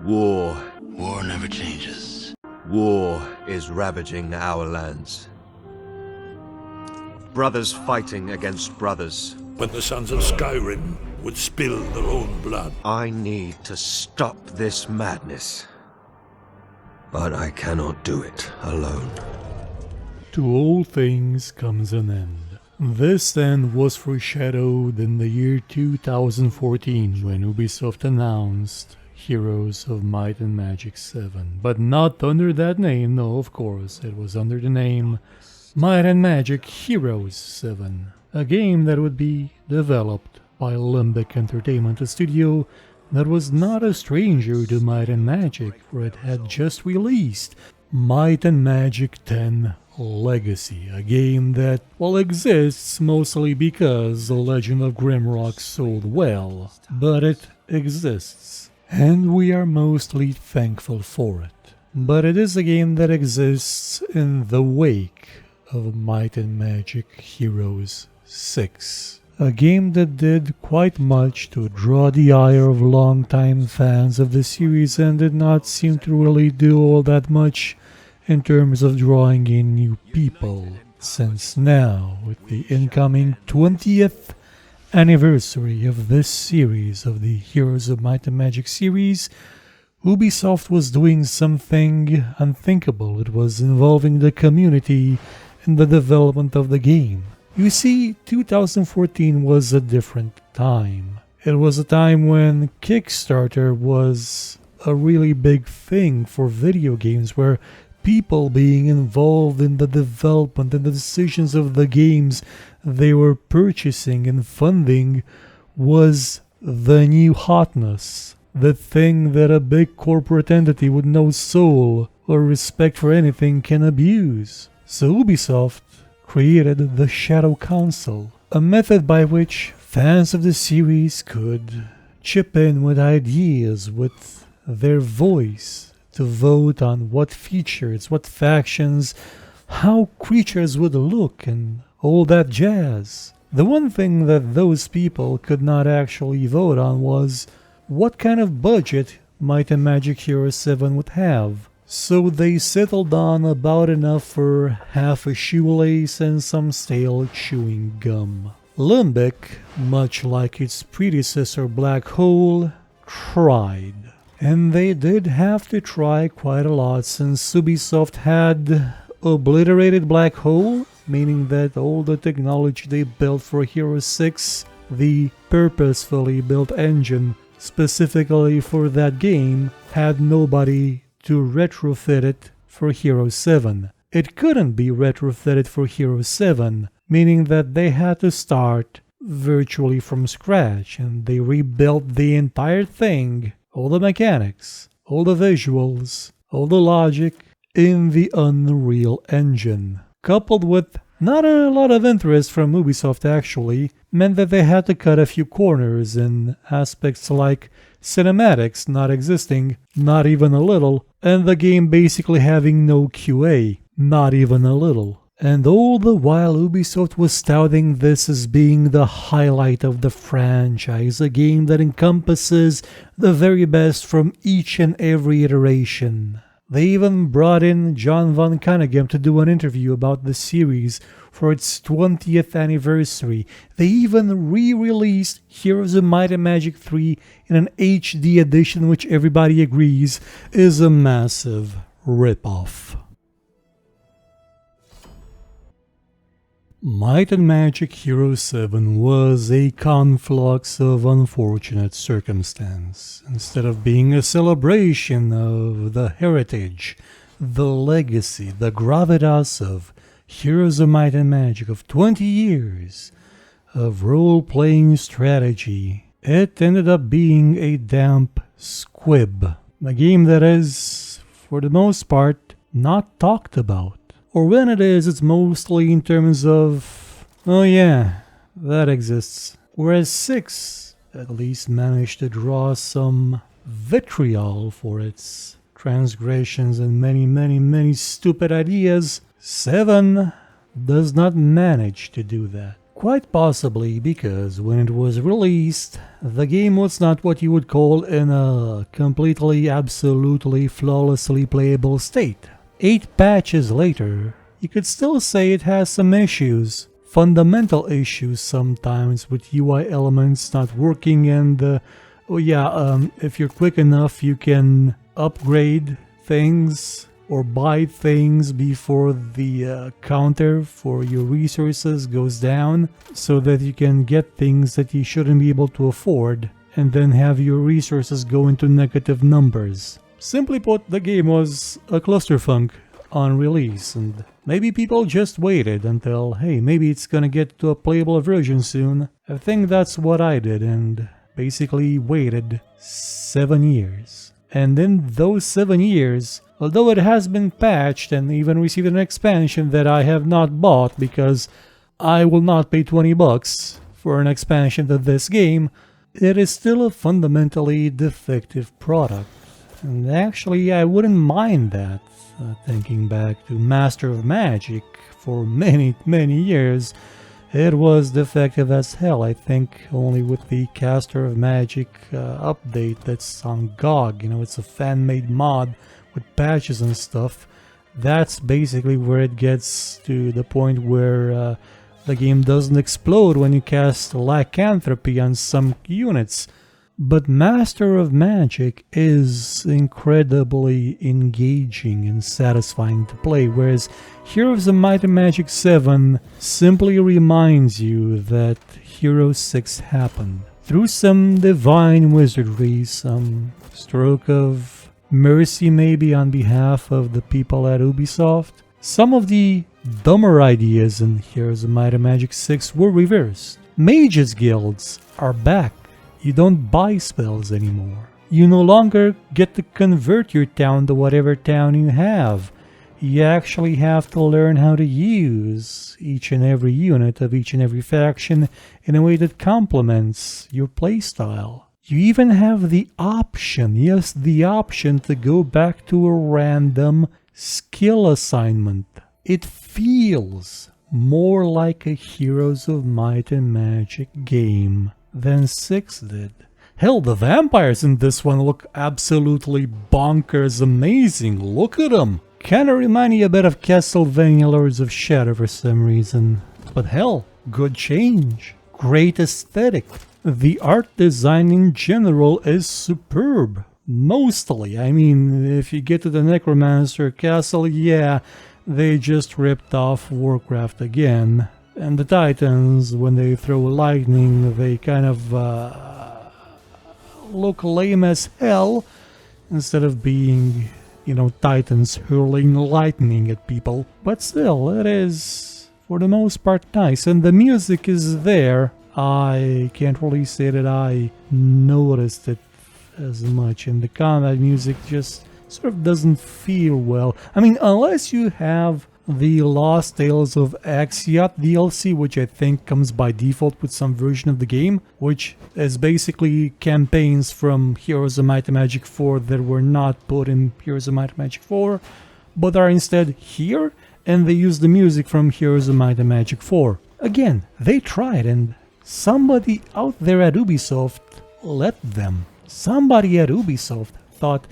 War. War never changes. War is ravaging our lands. Brothers fighting against brothers. When the sons of Skyrim would spill their own blood. I need to stop this madness. But I cannot do it alone. To all things comes an end. This end was foreshadowed in the year 2014 when Ubisoft announced Heroes of Might and Magic 7. But not under that name, no, of course. It was under the name Might and Magic Heroes 7. A game that would be developed by Limbic Entertainment, a studio that was not a stranger to Might and Magic, for it had just released Might and Magic 10 Legacy, a game that, well, exists mostly because The Legend of Grimrock sold well, but it exists, and we are mostly thankful for it. But it is a game that exists in the wake of Might and Magic Heroes 6. A game that did quite much to draw the ire of longtime fans of the series and did not seem to really do all that much in terms of drawing in new people, since now, with the incoming 20th anniversary of this series, of the Heroes of Might and Magic series, Ubisoft was doing something unthinkable. It was involving the community in the development of the game. You see, 2014 was a different time. It was a time when Kickstarter was a really big thing for video games, where people being involved in the development and the decisions of the games they were purchasing and funding was the new hotness. The thing that a big corporate entity with no soul or respect for anything can abuse. So Ubisoft created the Shadow Council, a method by which fans of the series could chip in with ideas, with their voice, to vote on what features, what factions, how creatures would look, and all that jazz. The one thing that those people could not actually vote on was what kind of budget Might and Magic Heroes 7 would have. So they settled on about enough for half a shoelace and some stale chewing gum. Limbic, much like its predecessor Black Hole, tried. And they did have to try quite a lot, since Ubisoft had obliterated Black Hole, meaning that all the technology they built for Hero 6, the purposefully built engine specifically for that game, had nobody to retrofit it for Hero 7. It couldn't be retrofitted for Hero 7, meaning that they had to start virtually from scratch, and they rebuilt the entire thing, all the mechanics, all the visuals, all the logic, in the Unreal Engine. Coupled with not a lot of interest from Ubisoft actually, meant that they had to cut a few corners in aspects like cinematics not existing, not even a little, and the game basically having no QA, not even a little. And all the while Ubisoft was touting this as being the highlight of the franchise, a game that encompasses the very best from each and every iteration. They even brought in John Von Cunningham to do an interview about the series for its 20th anniversary. They even re-released Heroes of Might and Magic 3 in an HD edition, which everybody agrees is a massive ripoff. Might and Magic Hero 7 was a conflux of unfortunate circumstance. Instead of being a celebration of the heritage, the legacy, the gravitas of Heroes of Might and Magic of 20 years of role-playing strategy, it ended up being a damp squib. A game that is, for the most part, not talked about. Or when it is, it's mostly in terms of, oh yeah, that exists. Whereas 6 at least managed to draw some vitriol for its transgressions and many stupid ideas. 7 does not manage to do that. Quite possibly because when it was released, the game was not what you would call in a completely, absolutely, flawlessly playable state. 8 patches later, you could still say it has some issues. Fundamental issues sometimes with UI elements not working and if you're quick enough you can upgrade things or buy things before the counter for your resources goes down so that you can get things that you shouldn't be able to afford and then have your resources go into negative numbers. Simply put, the game was a clusterfunk on release, and maybe people just waited until, hey, maybe it's gonna get to a playable version soon. I think that's what I did, and basically waited 7 years. And in those 7 years, although it has been patched and even received an expansion that I have not bought because I will not pay $20 for an expansion to this game, it is still a fundamentally defective product. And actually, I wouldn't mind that. Thinking back to Master of Magic, for many years, it was defective as hell. I think only with the Caster of Magic update that's on GOG, it's a fan-made mod with patches and stuff. That's basically where it gets to the point where the game doesn't explode when you cast lycanthropy on some units. But Master of Magic is incredibly engaging and satisfying to play, whereas Heroes of Might and Magic 7 simply reminds you that Hero 6 happened. Through some divine wizardry, some stroke of mercy maybe on behalf of the people at Ubisoft, some of the dumber ideas in Heroes of Might and Magic 6 were reversed. Mages guilds are back. You don't buy spells anymore. You no longer get to convert your town to whatever town you have. You actually have to learn how to use each and every unit of each and every faction in a way that complements your playstyle. You even have the option, yes, the option to go back to a random skill assignment. It feels more like a Heroes of Might and Magic game than 6 did. Hell, the vampires in this one look absolutely bonkers amazing. Look at them. Kinda remind me a bit of Castlevania Lords of Shadow for some reason. But hell, good change. Great aesthetic. The art design in general is superb. Mostly. I mean, if you get to the Necromancer Castle, yeah, they just ripped off Warcraft again. And the Titans, when they throw lightning, they kind of look lame as hell instead of being, Titans hurling lightning at people. But still, it is, for the most part, nice. And the music is there. I can't really say that I noticed it as much. And the combat music just sort of doesn't feel well. I mean, unless you have the Lost Tales of Axiot DLC, which I think comes by default with some version of the game, which is basically campaigns from Heroes of Might and Magic 4 that were not put in Heroes of Might and Magic 4, but are instead here, and they use the music from Heroes of Might and Magic 4. Again, they tried, and somebody out there at Ubisoft let them. Somebody at Ubisoft thought,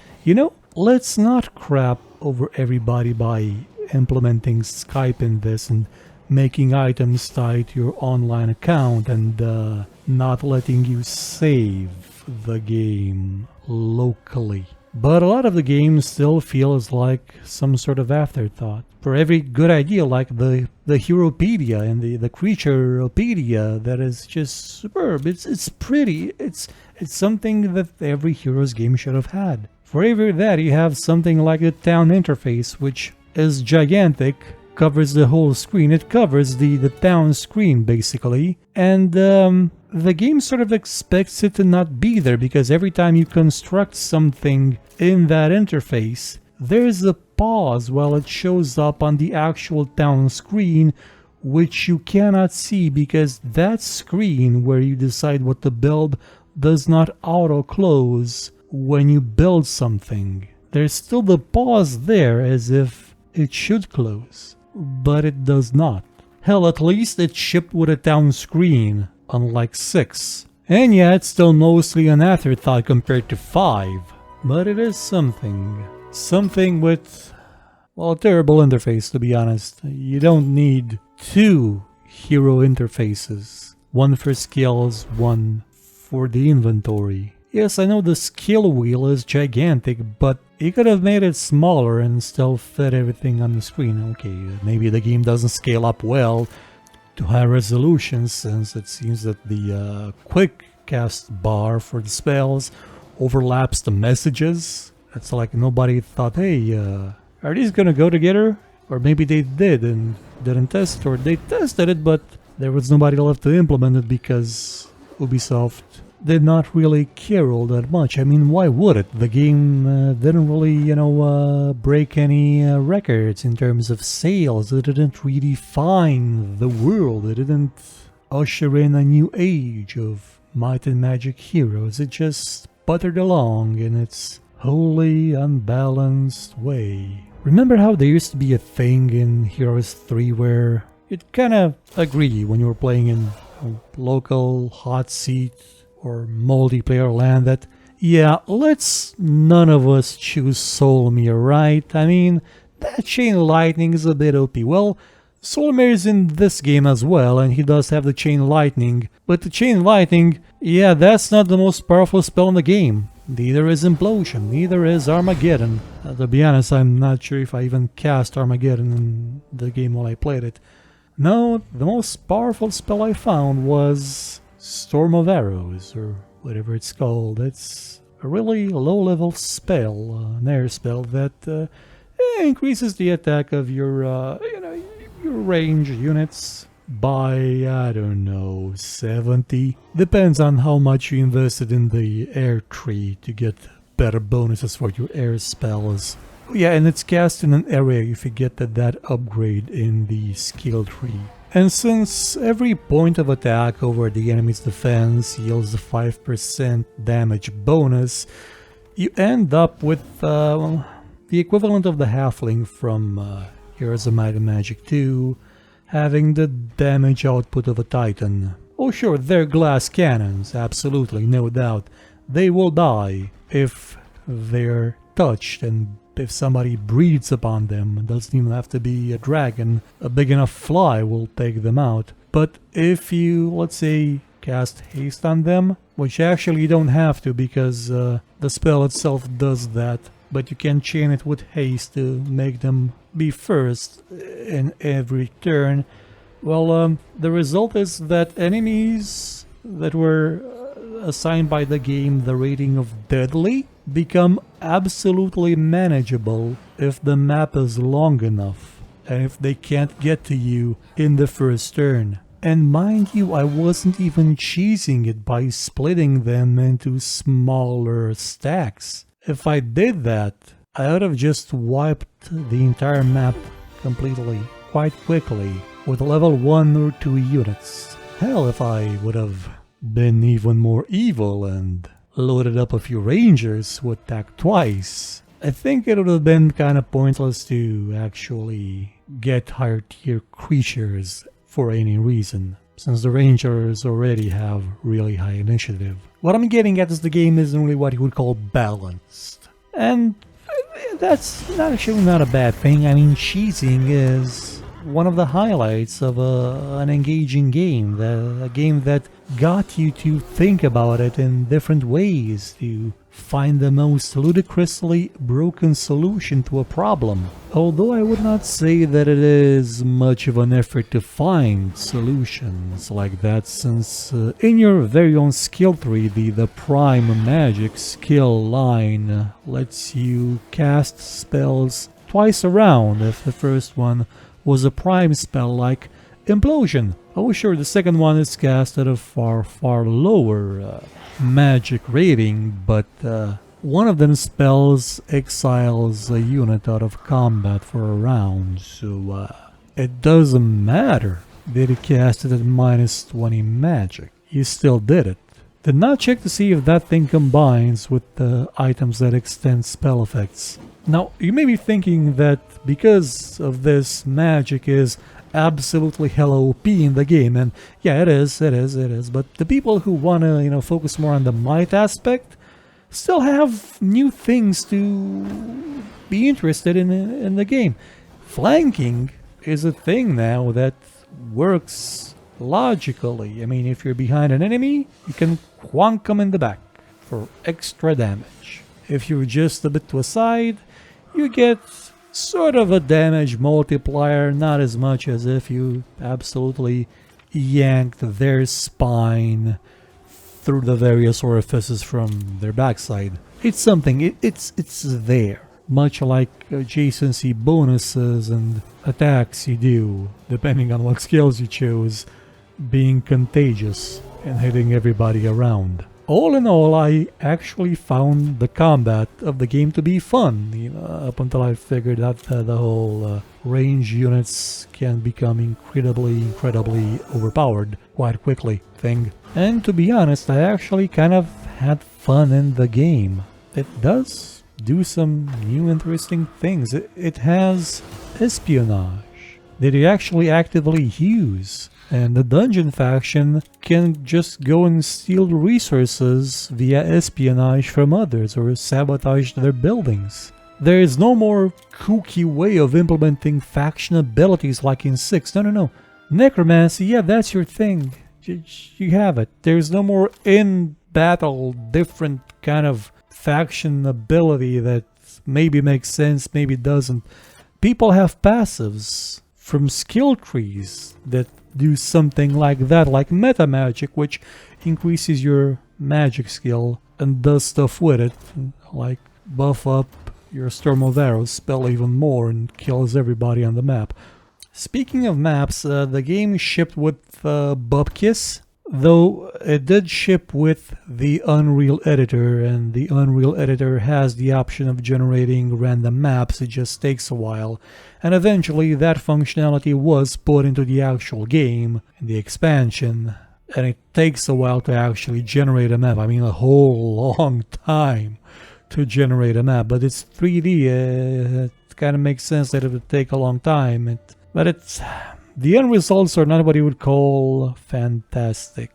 let's not crap over everybody by implementing Skype in this and making items tied to your online account and not letting you save the game locally. But a lot of the game still feels like some sort of afterthought. For every good idea like the Heropedia and the Creatureopedia that is just superb. It's pretty. It's something that every Heroes game should have had. For every that you have something like the town interface, which is gigantic, covers the whole screen. It covers the town screen basically, and the game sort of expects it to not be there because every time you construct something in that interface, there's a pause while it shows up on the actual town screen, which you cannot see because that screen where you decide what to build does not auto-close when you build something. There's still the pause there as if it should close, but it does not. Hell, at least it's shipped with a down screen, unlike 6. And yeah, it's still mostly an afterthought compared to 5. But it is something. Something with, well, a terrible interface, to be honest. You don't need 2 hero interfaces. One for skills, one for the inventory. Yes, I know the skill wheel is gigantic, but you could have made it smaller and still fit everything on the screen. Okay, maybe the game doesn't scale up well to high resolution, since it seems that the quick cast bar for the spells overlaps the messages. It's like nobody thought, hey, are these gonna go together? Or maybe they did and didn't test, or they tested it but there was nobody left to implement it because Ubisoft did not really care all that much. I mean, why would it? The game didn't really, break any records in terms of sales. It didn't redefine the world. It didn't usher in a new age of might and magic heroes. It just buttered along in its wholly unbalanced way. Remember how there used to be a thing in Heroes 3 where you'd kind of agree when you were playing in a local hot seat or multiplayer land that, yeah, let's none of us choose Solmir, right? I mean, that chain lightning is a bit OP. Well, Solmir is in this game as well, and he does have the chain lightning. But the chain lightning, yeah, that's not the most powerful spell in the game. Neither is Implosion, neither is Armageddon. To be honest, I'm not sure if I even cast Armageddon in the game while I played it. No, the most powerful spell I found was Storm of Arrows, or whatever it's called. It's a really low-level spell, an air spell that increases the attack of your, your range units by, I don't know, 70. Depends on how much you invested in the air tree to get better bonuses for your air spells. Yeah, and it's cast in an area if you get that upgrade in the skill tree. And since every point of attack over the enemy's defense yields a 5% damage bonus, you end up with the equivalent of the halfling from Heroes of Might and Magic 2, having the damage output of a titan. Oh sure, they're glass cannons, absolutely, no doubt. They will die if they're touched, and if somebody breathes upon them. It doesn't even have to be a dragon. A big enough fly will take them out. But if you, let's say, cast haste on them, which actually you don't have to because the spell itself does that, but you can chain it with haste to make them be first in every turn. Well, the result is that enemies that were assigned by the game the rating of deadly become absolutely manageable if the map is long enough and if they can't get to you in the first turn. And mind you, I wasn't even cheesing it by splitting them into smaller stacks. If I did that, I would have just wiped the entire map completely, quite quickly, with level 1 or 2 units. Hell, if I would have been even more evil and loaded up a few rangers who attack twice, I think it would have been kind of pointless to actually get higher tier creatures for any reason, since the rangers already have really high initiative. What I'm getting at is the game isn't really what you would call balanced. And that's actually not a bad thing. I mean, cheesing is one of the highlights of an engaging game, a game that got you to think about it in different ways, to find the most ludicrously broken solution to a problem. Although I would not say that it is much of an effort to find solutions like that, since in your very own skill tree, the Prime Magic skill line lets you cast spells twice around if the first one was a prime spell like Implosion. Oh sure, the second one is cast at a far lower magic rating, but one of them spells exiles a unit out of combat for a round, so it doesn't matter that you cast it at minus 20 magic. You still did it. Did not check to see if that thing combines with the items that extend spell effects. Now, you may be thinking that because of this, magic is absolutely hella OP in the game, and yeah, it is. But the people who wanna, focus more on the might aspect still have new things to be interested in the game. Flanking is a thing now that works logically. I mean, if you're behind an enemy, you can quank them in the back for extra damage. If you're just a bit to a side, you get sort of a damage multiplier, not as much as if you absolutely yanked their spine through the various orifices from their backside. It's something, it's there. Much like adjacency bonuses and attacks you do, depending on what skills you chose, being contagious and hitting everybody around. All in all, I actually found the combat of the game to be fun, up until I figured out the whole range units can become incredibly overpowered quite quickly thing. And to be honest, I actually kind of had fun in the game. It does do some new interesting things. It has espionage that you actually actively use. And the dungeon faction can just go and steal resources via espionage from others or sabotage their buildings. There is no more kooky way of implementing faction abilities like in 6. No. Necromancy, yeah, that's your thing. You have it. There's no more in-battle different kind of faction ability that maybe makes sense, maybe doesn't. People have passives from skill trees that do something like that, like meta magic, which increases your magic skill and does stuff with it, like buff up your Storm of Arrows spell even more and kills everybody on the map. Speaking of maps, the game shipped with Bubkiss, though it did ship with the Unreal Editor, and the Unreal Editor has the option of generating random maps. It just takes a while, and eventually that functionality was put into the actual game, in the expansion, and it takes a while to actually generate a map. I mean, a whole long time to generate a map, but it's 3D, it kind of makes sense that it would take a long time, the end results are not what you would call fantastic.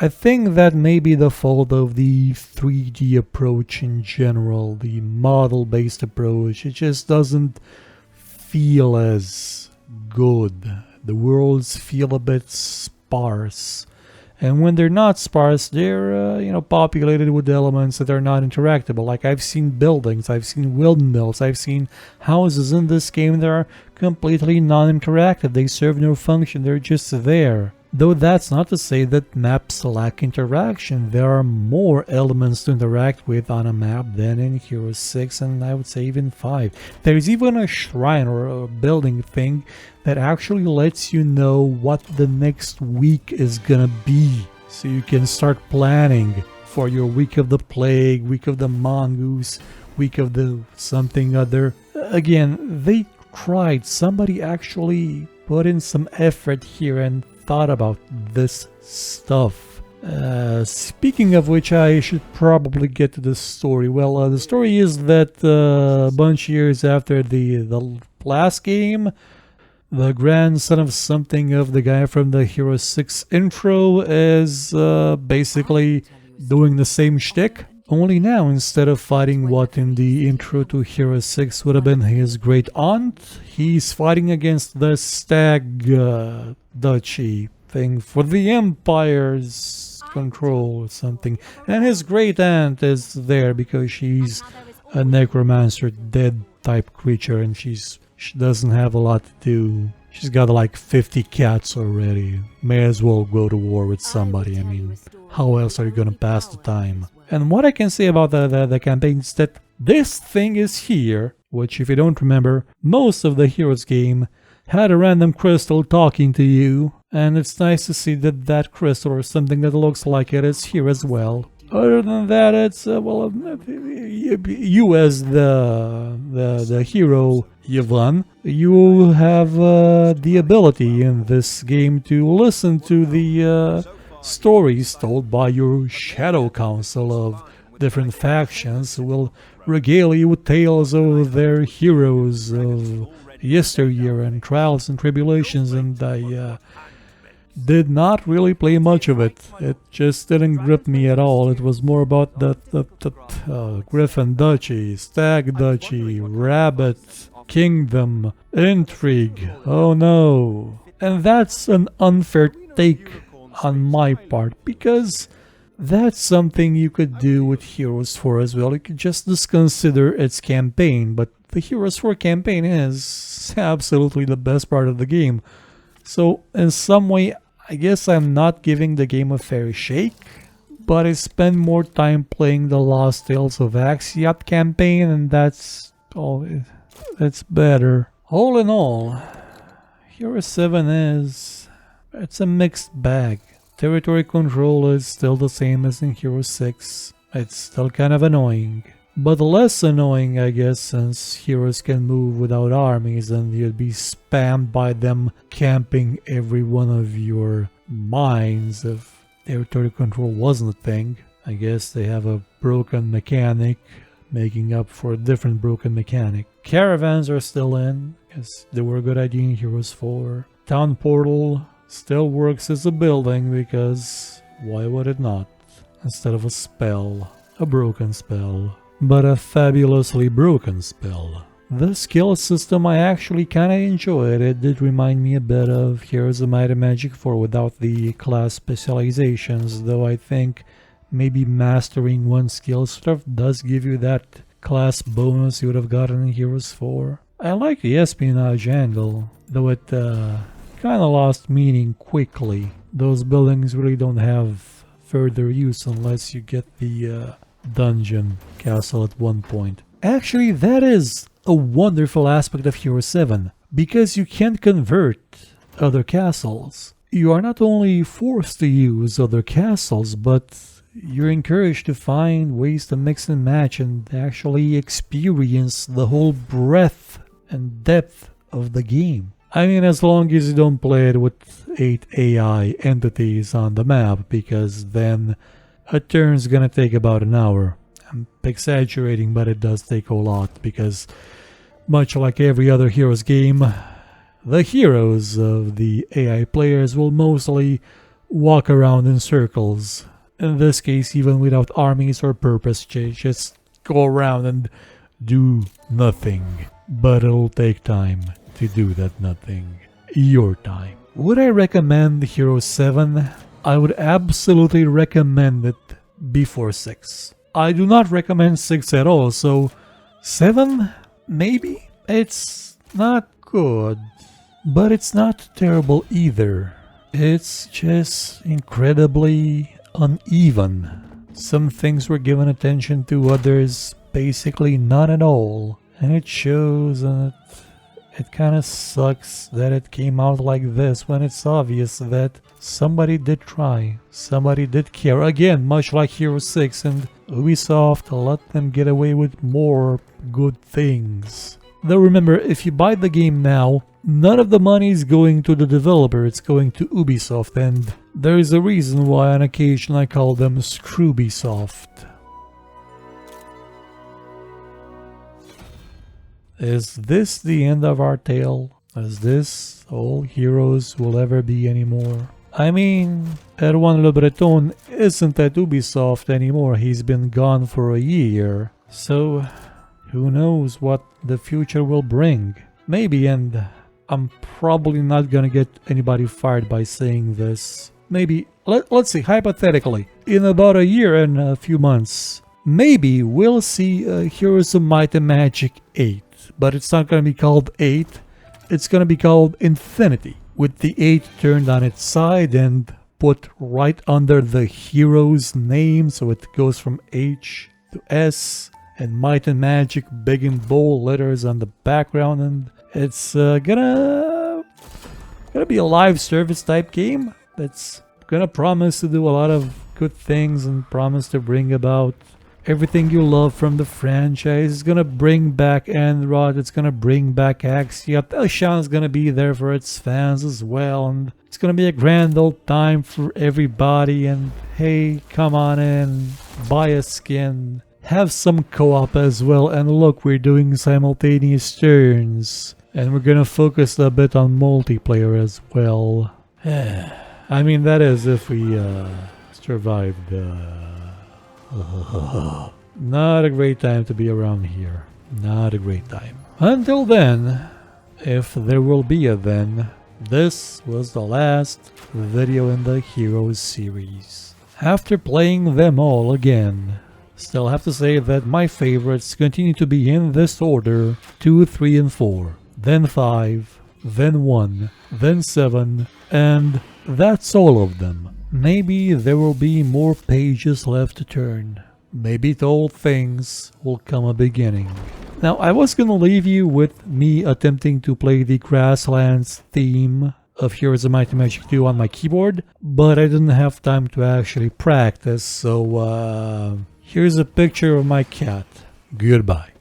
I think that may be the fault of the 3D approach in general, the model-based approach. It just doesn't feel as good. The worlds feel a bit sparse. And when they're not sparse, they're, populated with elements that are not interactable. Like, I've seen buildings, I've seen windmills, I've seen houses in this game that are completely non-interactive. They serve no function, they're just there. Though that's not to say that maps lack interaction. There are more elements to interact with on a map than in Heroes 6 and I would say even 5. There's even a shrine or a building thing that actually lets you know what the next week is gonna be. So you can start planning for your week of the plague, week of the mongoose, week of the something other. Again, they tried. Somebody actually put in some effort here and thought about this stuff. Speaking of which, I should probably get to the story. Well, the story is that a bunch of years after the last game, the grandson of something of the guy from the Hero 6 intro is basically doing the same shtick. Only now, instead of fighting what in the intro to Hero 6 would have been his great aunt, he's fighting against the stag duchy thing for the Empire's control or something. And his great aunt is there because she's a necromancer, dead type creature, and she doesn't have a lot to do. She's got like 50 cats already. May as well go to war with somebody. I mean, how else are you gonna pass the time? And what I can say about the campaign is that this thing is here, which if you don't remember, most of the Heroes game had a random crystal talking to you, and it's nice to see that that crystal or something that looks like it is here as well. Other than that, it's you as the hero, Yvonne, you have the ability in this game to listen to the stories told by your shadow council of different factions who will regale you with tales of their heroes, of yesteryear and trials and tribulations, and I did not really play much of it. It just didn't grip me at all. It was more about the Griffin Duchy, Stag Duchy, Rabbit, Kingdom, Intrigue. Oh no. And that's an unfair take on my part, because that's something you could do with Heroes 4 as well. You could just disconsider its campaign, but the Heroes 4 campaign is absolutely the best part of the game. So in some way, I guess I'm not giving the game a fair shake, but I spend more time playing the Lost Tales of Axiot campaign, and that's all. It's better. All in all, Heroes 7 it's a mixed bag. Territory control is still the same as in Hero 6. It's still kind of annoying. But less annoying, I guess, since heroes can move without armies and you'd be spammed by them camping every one of your mines if territory control wasn't a thing. I guess they have a broken mechanic making up for a different broken mechanic. Caravans are still in, because they were a good idea in Heroes 4. Town Portal still works as a building, because why would it not? Instead of a spell, a broken spell, but a fabulously broken spell. The skill system I actually kinda enjoyed. It did remind me a bit of Heroes of Might and Magic 4 without the class specializations, though I think maybe mastering one skill sort of does give you that class bonus you would have gotten in Heroes 4. I like the espionage angle, though it kinda lost meaning quickly. Those buildings really don't have further use unless you get the dungeon castle at one point. Actually, that is a wonderful aspect of Hero 7, because you can convert other castles. You are not only forced to use other castles, but you're encouraged to find ways to mix and match and actually experience the whole breadth and depth of the game. I mean, as long as you don't play it with 8 AI entities on the map, because then a turn's gonna take about an hour. I'm exaggerating, but it does take a lot, because much like every other Heroes game, the heroes of the AI players will mostly walk around in circles. In this case, even without armies or purpose, just go around and do nothing. But it'll take time to do that nothing. Your time. Would I recommend Hero 7? I would absolutely recommend it before 6. I do not recommend 6 at all, so 7? Maybe? It's not good, but it's not terrible either. It's just incredibly uneven. Some things were given attention to, others basically not at all. And it shows, and it kind of sucks that it came out like this when it's obvious that somebody did try, somebody did care. Again, much like Hero 6, and Ubisoft let them get away with more good things. Though remember, if you buy the game now, none of the money is going to the developer, it's going to Ubisoft, and there is a reason why on occasion I call them Scroobisoft. Is this the end of our tale? Is this all Heroes will ever be anymore? I mean, Erwan Le Breton isn't at Ubisoft anymore, he's been gone for a year. So, who knows what the future will bring? Maybe, and I'm probably not gonna get anybody fired by saying this. Maybe, let's see, hypothetically, in about a year and a few months, maybe we'll see Heroes of Might and Magic 8. But it's not going to be called 8, it's going to be called Infinity, with the 8 turned on its side and put right under the hero's name, so it goes from H to S, and Might and Magic big in bold letters on the background, and it's gonna be a live service type game that's gonna promise to do a lot of good things and promise to bring about everything you love from the franchise. It's gonna bring back Enrod, it's gonna bring back Axiot, Elshan's gonna be there for its fans as well, and it's gonna be a grand old time for everybody, and hey, come on in, buy a skin, have some co-op as well, and look, we're doing simultaneous turns. And we're gonna focus a bit on multiplayer as well. I mean, that is if we survive the... Not a great time to be around here. Not a great time. Until then, if there will be a then, this was the last video in the Heroes series. After playing them all again, still have to say that my favorites continue to be in this order: 2, 3, and 4, then 5, then 1, then 7, and that's all of them. Maybe there will be more pages left to turn. Maybe to all things will come a beginning. Now, I was gonna leave you with me attempting to play the Grasslands theme of Heroes of Might and Magic 2 on my keyboard, but I didn't have time to actually practice, so here's a picture of my cat. Goodbye.